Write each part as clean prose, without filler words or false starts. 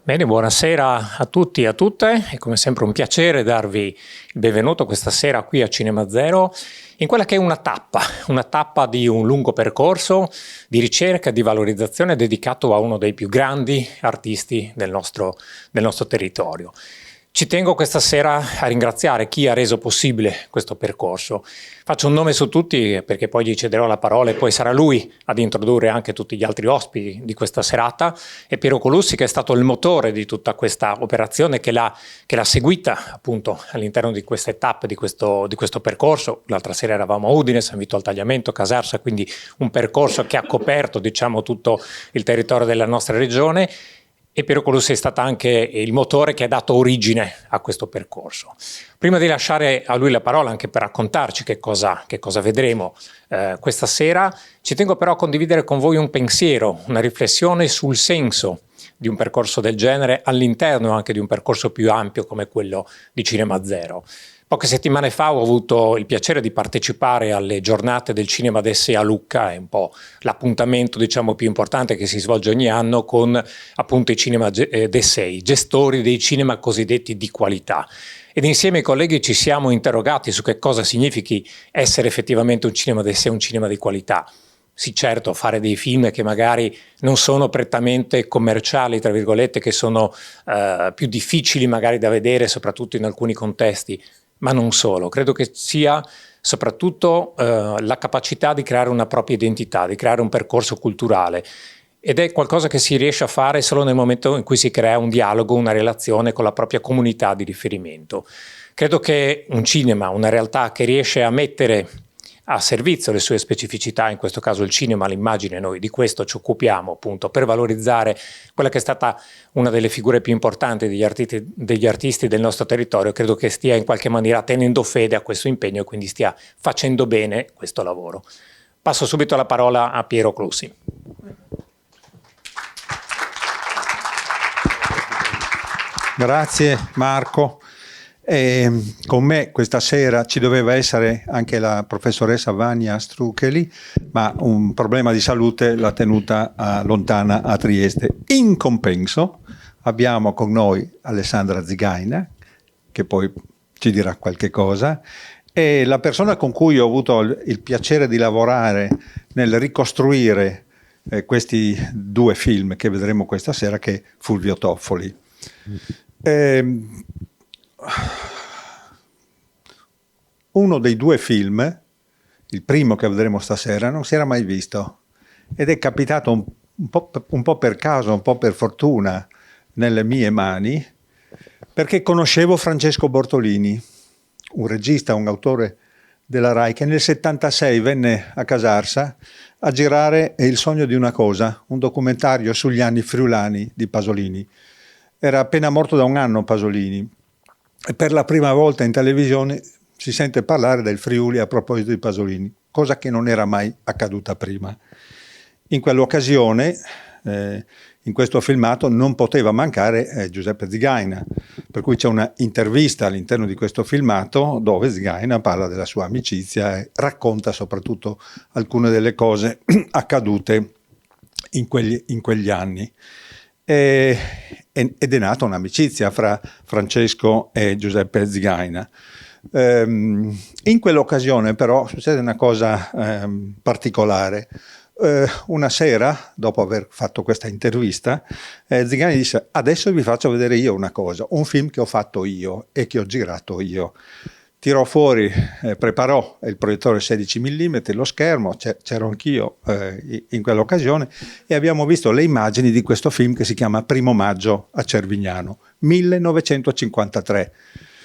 Bene, buonasera a tutti e a tutte. È come sempre un piacere darvi il benvenuto questa sera qui a Cinema Zero in quella che è una tappa di un lungo percorso di ricerca e di valorizzazione dedicato a uno dei più grandi artisti del nostro territorio. Ci tengo questa sera a ringraziare chi ha reso possibile questo percorso. Faccio un nome su tutti perché poi gli cederò la parola e poi sarà lui ad introdurre anche tutti gli altri ospiti di questa serata. E Piero Colussi, che è stato il motore di tutta questa operazione, che l'ha seguita appunto all'interno di queste tappe, di questo percorso. L'altra sera eravamo a Udine, San Vito al Tagliamento, Casarsa, quindi un percorso che ha coperto, diciamo, tutto il territorio della nostra regione. E Piero Colussi è stato anche il motore che ha dato origine a questo percorso. Prima di lasciare a lui la parola anche per raccontarci che cosa vedremo questa sera, ci tengo però a condividere con voi un pensiero, una riflessione sul senso di un percorso del genere all'interno anche di un percorso più ampio come quello di Cinema Zero. Poche settimane fa ho avuto il piacere di partecipare alle giornate del Cinema d'Esse a Lucca, è un po' l'appuntamento, diciamo, più importante che si svolge ogni anno con appunto i Cinema d'Esse, i gestori dei cinema cosiddetti di qualità. Ed insieme ai colleghi ci siamo interrogati su che cosa significhi essere effettivamente un cinema d'Esse, un cinema di qualità. Sì, certo, fare dei film che magari non sono prettamente commerciali, tra virgolette, che sono più difficili magari da vedere, soprattutto in alcuni contesti, ma non solo. Credo che sia soprattutto la capacità di creare una propria identità, di creare un percorso culturale. Ed è qualcosa che si riesce a fare solo nel momento in cui si crea un dialogo, una relazione con la propria comunità di riferimento. Credo che un cinema, una realtà che riesce a mettere a servizio le sue specificità, in questo caso il cinema, l'immagine, noi di questo ci occupiamo appunto per valorizzare quella che è stata una delle figure più importanti degli artisti del nostro territorio. Credo che stia in qualche maniera tenendo fede a questo impegno e quindi stia facendo bene questo lavoro. Passo subito la parola a Piero Colussi. Grazie Marco. Con me questa sera ci doveva essere anche la professoressa Vania Strucheli, ma un problema di salute l'ha tenuta lontana a Trieste. In compenso abbiamo con noi Alessandra Zigaina, che poi ci dirà qualche cosa, e la persona con cui ho avuto il piacere di lavorare nel ricostruire questi due film che vedremo questa sera, che è Fulvio Toffoli. Uno dei due film, il primo che vedremo stasera, non si era mai visto ed è capitato un po' per caso, un po' per fortuna nelle mie mani, perché conoscevo Francesco Bortolini, un regista, un autore della Rai, che nel 76 venne a Casarsa a girare Il sogno di una cosa, un documentario sugli anni friulani di Pasolini. Era appena morto da un anno Pasolini e per la prima volta in televisione si sente parlare del Friuli a proposito di Pasolini, cosa che non era mai accaduta prima. In quell'occasione, in questo filmato, non poteva mancare Giuseppe Zigaina, per cui c'è una intervista all'interno di questo filmato dove Zigaina parla della sua amicizia e racconta soprattutto alcune delle cose accadute in quegli anni. Ed è nata un'amicizia fra Francesco e Giuseppe Zigaina. In quell'occasione però succede una cosa particolare. Una sera, dopo aver fatto questa intervista, Zigaina disse: adesso vi faccio vedere io una cosa, un film che ho fatto io e che ho girato io. Tirò fuori, preparò il proiettore 16 mm, lo schermo, c'ero anch'io in quell'occasione, e abbiamo visto le immagini di questo film che si chiama Primo maggio a Cervignano, 1953.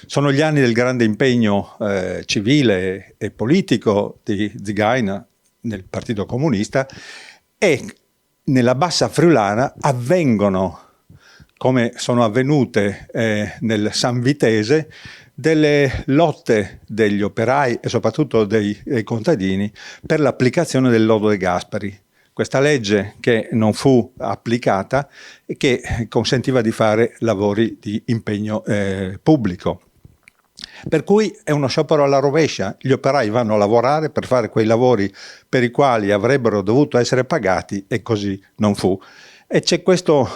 Sono gli anni del grande impegno civile e politico di Zigaina nel Partito Comunista, e nella Bassa Friulana avvengono, come sono avvenute nel Sanvitese, delle lotte degli operai e soprattutto dei contadini per l'applicazione del lodo De Gasperi. Questa legge che non fu applicata e che consentiva di fare lavori di impegno pubblico. Per cui è uno sciopero alla rovescia, gli operai vanno a lavorare per fare quei lavori per i quali avrebbero dovuto essere pagati e così non fu. E c'è questo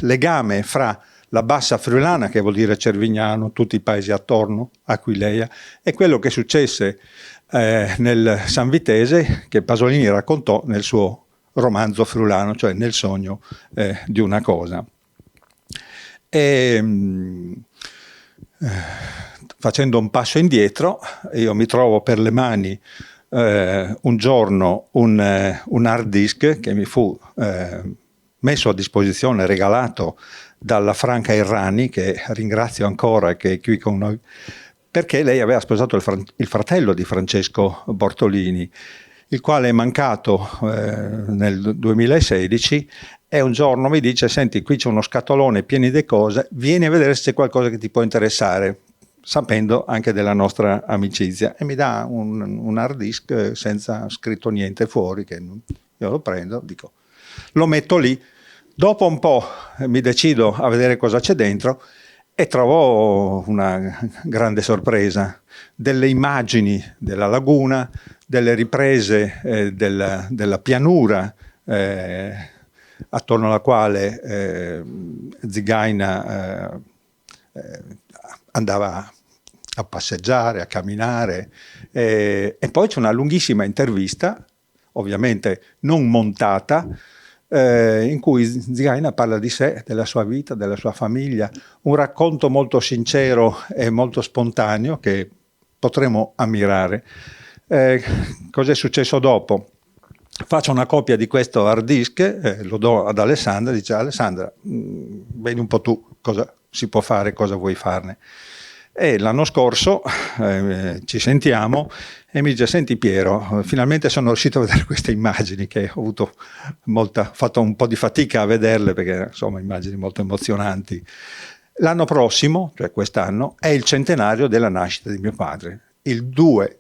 legame fra la bassa friulana, che vuol dire Cervignano, tutti i paesi attorno, Aquileia, e quello che successe nel Sanvitese, che Pasolini raccontò nel suo romanzo friulano, cioè nel sogno di una cosa. Facendo un passo indietro, io mi trovo per le mani un giorno un hard disk che mi fu messo a disposizione, regalato dalla Franca Errani, che ringrazio ancora, che è qui con noi, perché lei aveva sposato il fratello di Francesco Bortolini, il quale è mancato nel 2016, e un giorno mi dice: senti, qui c'è uno scatolone pieno di cose, vieni a vedere se c'è qualcosa che ti può interessare, sapendo anche della nostra amicizia, e mi dà un hard disk senza scritto niente fuori, che io lo prendo, dico, lo metto lì. Dopo un po' mi decido a vedere cosa c'è dentro e trovo una grande sorpresa: delle immagini della laguna, delle riprese della pianura attorno alla quale Zigaina andava a passeggiare, a camminare, e poi c'è una lunghissima intervista, ovviamente non montata, in cui Zigaina parla di sé, della sua vita, della sua famiglia, un racconto molto sincero e molto spontaneo che potremo ammirare. Cos'è successo dopo? Faccio una copia di questo hard disk, lo do ad Alessandra, dice: Alessandra, vedi un po' tu cosa si può fare, cosa vuoi farne. E l'anno scorso ci sentiamo e mi dice: senti Piero, finalmente sono riuscito a vedere queste immagini, che ho fatto un po' di fatica a vederle, perché insomma immagini molto emozionanti. L'anno prossimo, cioè quest'anno, è il centenario della nascita di mio padre, il 2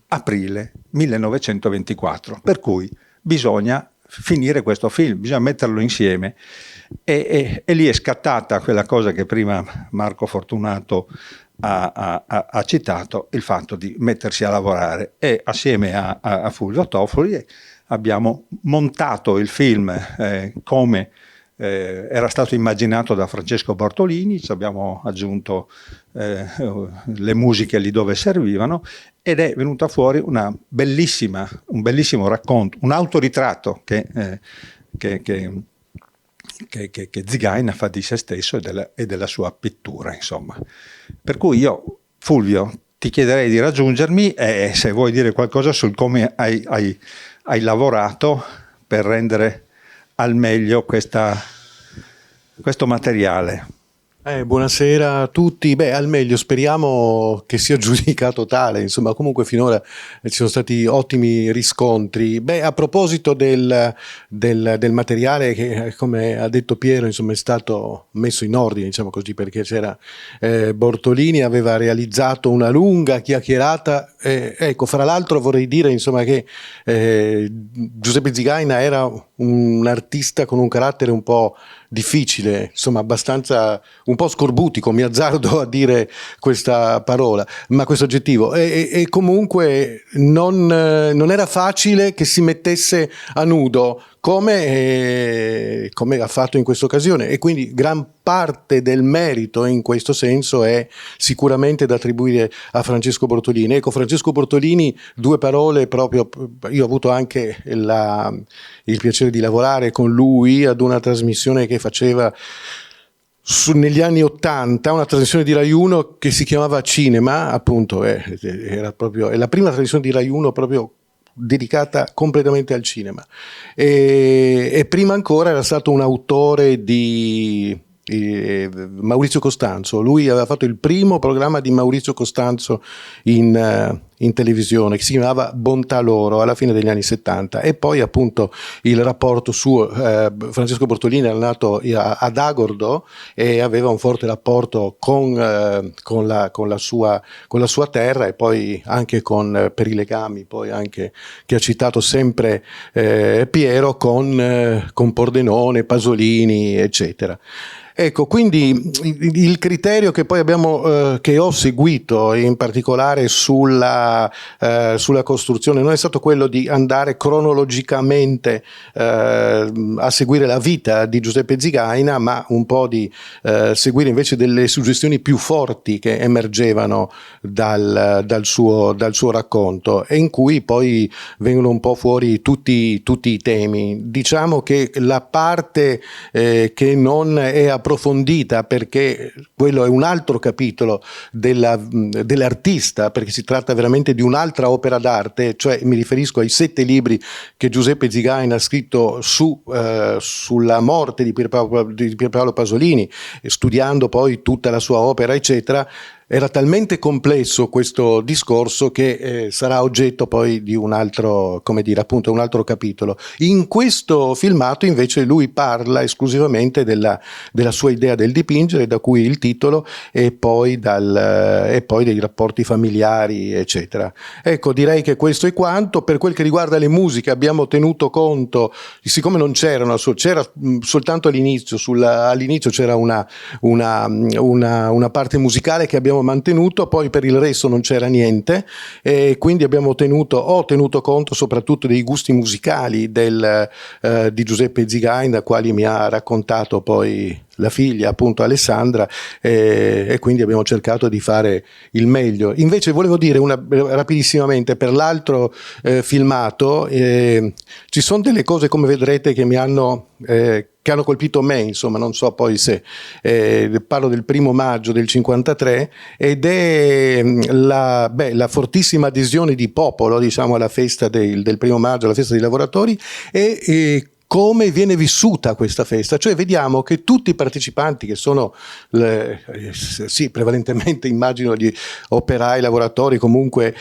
aprile 1924, per cui bisogna finire questo film, bisogna metterlo insieme. E lì è scattata quella cosa che prima Marco Fortunato ha citato, il fatto di mettersi a lavorare, e assieme a Fulvio Toffoli abbiamo montato il film come era stato immaginato da Francesco Bortolini, ci abbiamo aggiunto le musiche lì dove servivano, ed è venuta fuori un bellissimo racconto, un autoritratto che Zigaina fa di se stesso e della sua pittura, insomma. Per cui io, Fulvio, ti chiederei di raggiungermi, e se vuoi dire qualcosa sul come hai lavorato per rendere al meglio questo materiale. Buonasera a tutti. Al meglio, speriamo che sia giudicato tale. Insomma, comunque finora ci sono stati ottimi riscontri. A proposito del materiale che, come ha detto Piero, insomma, è stato messo in ordine, diciamo così, perché c'era Bortolini aveva realizzato una lunga chiacchierata. Ecco, fra l'altro vorrei dire, insomma, che Giuseppe Zigaina era un artista con un carattere un po' difficile, insomma abbastanza un po' scorbutico, mi azzardo a dire questa parola, ma questo aggettivo, e comunque non era facile che si mettesse a nudo come ha fatto in questa occasione, e quindi gran parte del merito in questo senso è sicuramente da attribuire a Francesco Bortolini. Ecco, Francesco Bortolini, due parole proprio, io ho avuto anche il piacere di lavorare con lui ad una trasmissione che faceva negli anni '80, una trasmissione di Rai 1 che si chiamava Cinema, appunto, è la prima trasmissione di Rai 1 proprio dedicata completamente al cinema, e prima ancora era stato un autore di Maurizio Costanzo. Lui aveva fatto il primo programma di Maurizio Costanzo in televisione, che si chiamava Bontà loro, alla fine degli anni '70, e poi appunto il rapporto suo. Francesco Bortolini era nato ad Agordo e aveva un forte rapporto con la sua terra, e poi anche per i legami poi anche che ha citato sempre Piero con Pordenone, Pasolini, eccetera. Ecco, quindi il criterio che poi che ho seguito in particolare sulla sulla costruzione, non è stato quello di andare cronologicamente a seguire la vita di Giuseppe Zigaina, ma un po' di seguire invece delle suggestioni più forti che emergevano dal suo racconto, e in cui poi vengono un po' fuori tutti i temi. Diciamo che la parte che non è approfondita, perché quello è un altro capitolo dell'artista, perché si tratta veramente di un'altra opera d'arte, cioè mi riferisco ai 7 libri che Giuseppe Zigaina ha scritto sulla morte di Pier Paolo Pasolini, studiando poi tutta la sua opera, eccetera. Era talmente complesso questo discorso che sarà oggetto poi di un altro, come dire, appunto un altro capitolo. In questo filmato invece lui parla esclusivamente della sua idea del dipingere, da cui il titolo, e poi dei rapporti familiari, eccetera. Ecco, direi che questo è quanto. Per quel che riguarda le musiche abbiamo tenuto conto, siccome non c'era soltanto all'inizio, all'inizio c'era una parte musicale che abbiamo mantenuto, poi per il resto non c'era niente, e quindi ho tenuto conto soprattutto dei gusti musicali di Giuseppe Zigaina, quali mi ha raccontato poi la figlia, appunto Alessandra, e quindi abbiamo cercato di fare il meglio. Invece volevo dire rapidissimamente, per l'altro filmato ci sono delle cose, come vedrete, che hanno colpito me, insomma, non so poi se parlo del 1° maggio del 53, ed è la fortissima adesione di popolo, diciamo, alla festa del 1° maggio, alla festa dei lavoratori, e come viene vissuta questa festa. Cioè vediamo che tutti i partecipanti, che sono prevalentemente, immagino, gli operai, lavoratori, comunque,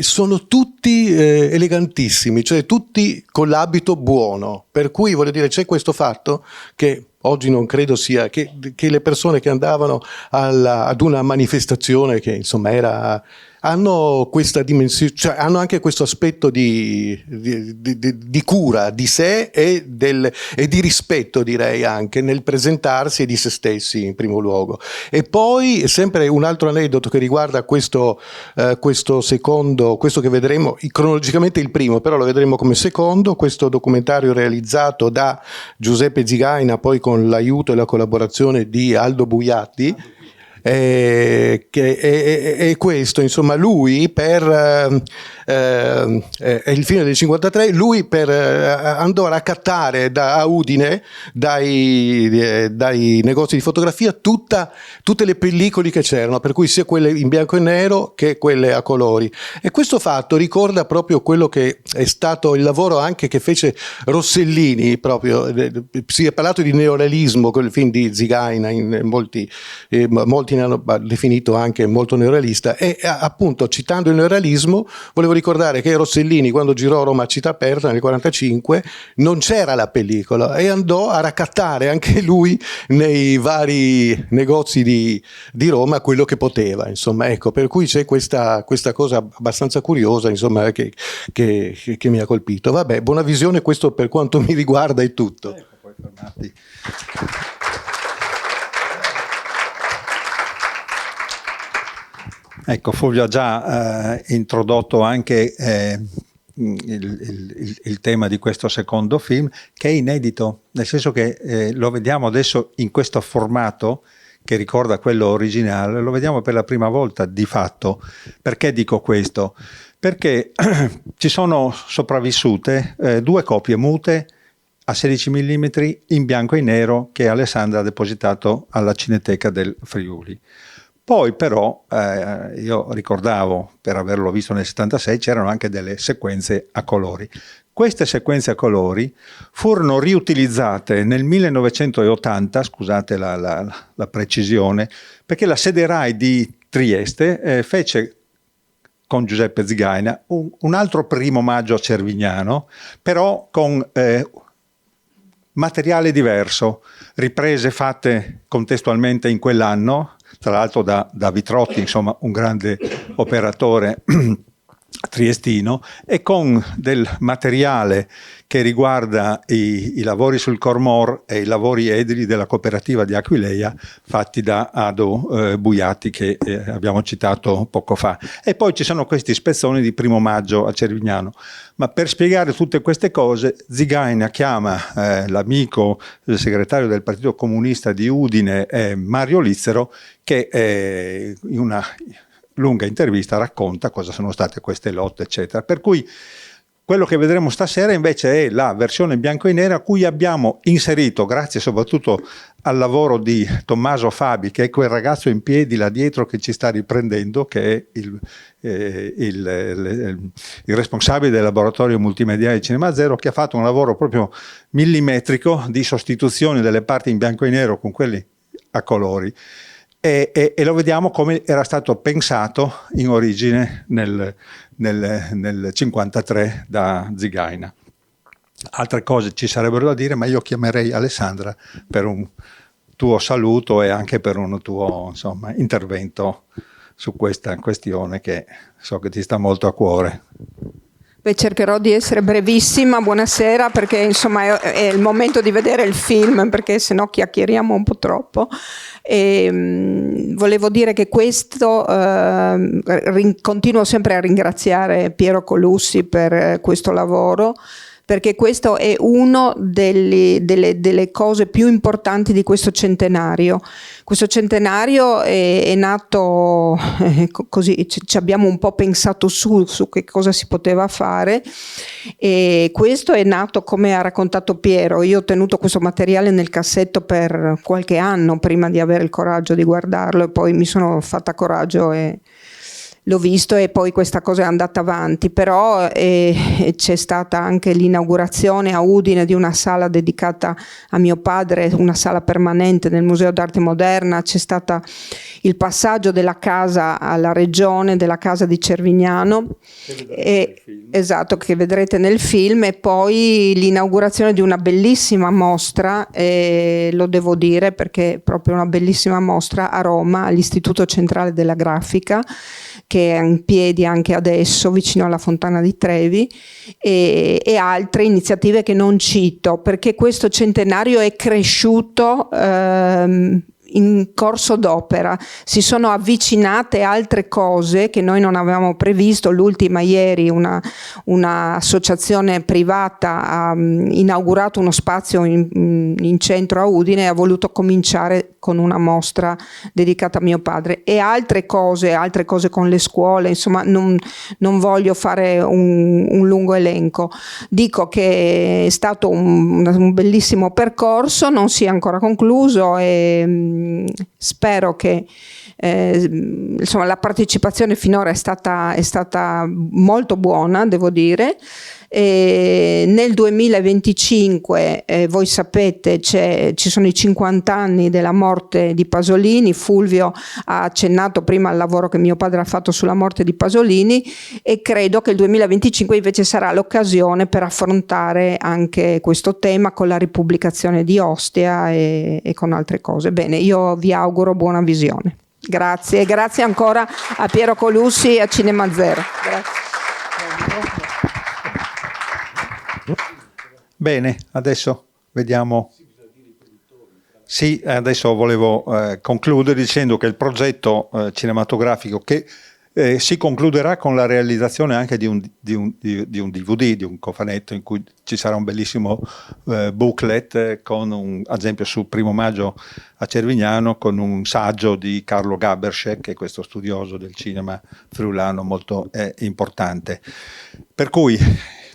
sono tutti elegantissimi, cioè tutti con l'abito buono, per cui voglio dire, c'è questo fatto che oggi non credo sia che le persone che andavano ad una manifestazione, che insomma hanno questa dimensione, cioè hanno anche questo aspetto di cura di sé e di rispetto, direi, anche nel presentarsi, e di se stessi in primo luogo. E poi sempre un altro aneddoto che riguarda questo secondo, questo che vedremo cronologicamente il primo, però lo vedremo come secondo, questo documentario realizzato da Giuseppe Zigaina, poi con l'aiuto e la collaborazione di Aldo Buiatti. È questo, insomma, lui è il fine del 53, lui andò a raccattare a Udine dai negozi di fotografia tutte le pellicole che c'erano, per cui sia quelle in bianco e nero che quelle a colori, e questo fatto ricorda proprio quello che è stato il lavoro anche che fece Rossellini, proprio si è parlato di neorealismo con il film di Zigaina, molti ne hanno definito anche molto neorealista, e appunto, citando il neorealismo, volevo ricordare che Rossellini, quando girò Roma a città aperta nel 45, non c'era la pellicola, e andò a raccattare anche lui nei vari negozi di Roma quello che poteva, insomma, ecco, per cui c'è questa cosa abbastanza curiosa, insomma, che mi ha colpito. Vabbè, buona visione, questo per quanto mi riguarda è tutto. Ecco, puoi fermarti. Ecco, Fulvio ha già introdotto anche il tema di questo secondo film, che è inedito, nel senso che lo vediamo adesso in questo formato che ricorda quello originale, lo vediamo per la prima volta di fatto. Perché dico questo? Perché ci sono sopravvissute 2 copie mute a 16 mm in bianco e nero che Alessandra ha depositato alla Cineteca del Friuli. Poi però, io ricordavo, per averlo visto nel 76, c'erano anche delle sequenze a colori. Queste sequenze a colori furono riutilizzate nel 1980, scusate la precisione, perché la sede RAI di Trieste fece con Giuseppe Zigaina un altro 1° maggio a Cervignano, però con materiale diverso, riprese fatte contestualmente in quell'anno, tra l'altro da Vitrotti, insomma un grande operatore triestino, e con del materiale che riguarda i lavori sul Cormor e i lavori edili della cooperativa di Aquileia fatti da Ado Buiati, che abbiamo citato poco fa. E poi ci sono questi spezzoni di 1° maggio a Cervignano. Ma per spiegare tutte queste cose, Zigaina chiama l'amico, il segretario del Partito Comunista di Udine, Mario Lizzero, che in una lunga intervista racconta cosa sono state queste lotte, eccetera. Per cui quello che vedremo stasera invece è la versione in bianco e nero a cui abbiamo inserito, grazie soprattutto al lavoro di Tommaso Fabi, che è quel ragazzo in piedi là dietro che ci sta riprendendo, che è il responsabile del laboratorio multimediale di Cinema Zero, che ha fatto un lavoro proprio millimetrico di sostituzione delle parti in bianco e nero con quelli a colori. E lo vediamo come era stato pensato in origine nel 1953 da Zigaina. Altre cose ci sarebbero da dire, ma io chiamerei Alessandra per un tuo saluto e anche per un tuo, insomma, intervento su questa questione che so che ti sta molto a cuore. Beh, cercherò di essere brevissima, buonasera, perché insomma è il momento di vedere il film, perché sennò chiacchieriamo un po' troppo. Volevo dire che questo, continuo sempre a ringraziare Piero Colussi per questo lavoro, perché questo è uno delle cose più importanti di questo centenario. Questo centenario è nato così, ci abbiamo un po' pensato su che cosa si poteva fare, e questo è nato come ha raccontato Piero. Io ho tenuto questo materiale nel cassetto per qualche anno prima di avere il coraggio di guardarlo, e poi mi sono fatta coraggio e l'ho visto, e poi questa cosa è andata avanti. Però c'è stata anche l'inaugurazione a Udine di una sala dedicata a mio padre, una sala permanente nel Museo d'Arte Moderna. C'è stato il passaggio della casa alla regione, della casa di Cervignano, esatto, che vedrete nel film, e poi l'inaugurazione di una bellissima mostra, lo devo dire perché è proprio una bellissima mostra a Roma, all'Istituto Centrale della Grafica, che è in piedi anche adesso vicino alla Fontana di Trevi, e altre iniziative che non cito, perché questo centenario è cresciuto in corso d'opera. Si sono avvicinate altre cose che noi non avevamo previsto. L'ultima ieri una associazione privata ha inaugurato uno spazio in centro a Udine e ha voluto cominciare con una mostra dedicata a mio padre, e altre cose con le scuole. Insomma, non voglio fare un lungo elenco. Dico che è stato un bellissimo percorso, non si è ancora concluso, e spero che insomma, la partecipazione finora è stata molto buona, devo dire. Nel 2025 voi sapete ci sono i 50 anni della morte di Pasolini. Fulvio ha accennato prima al lavoro che mio padre ha fatto sulla morte di Pasolini, e credo che il 2025 invece sarà l'occasione per affrontare anche questo tema con la ripubblicazione di Ostia e con altre cose. Bene, io vi auguro buona visione. Grazie, e grazie ancora a Piero Colussi e a Cinema Zero. Grazie. Bene, adesso vediamo. Sì, adesso volevo concludere dicendo che il progetto cinematografico, che si concluderà con la realizzazione anche di un DVD, di un cofanetto in cui ci sarà un bellissimo booklet con ad esempio su 1° maggio a Cervignano, con un saggio di Carlo Gabersek, che è questo studioso del cinema friulano molto importante. Per cui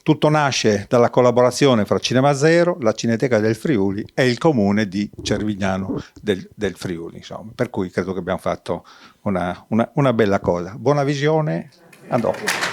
tutto nasce dalla collaborazione fra Cinema Zero, la Cineteca del Friuli e il comune di Cervignano del Friuli, insomma. Per cui credo che abbiamo fatto una bella cosa. Buona visione, a dopo.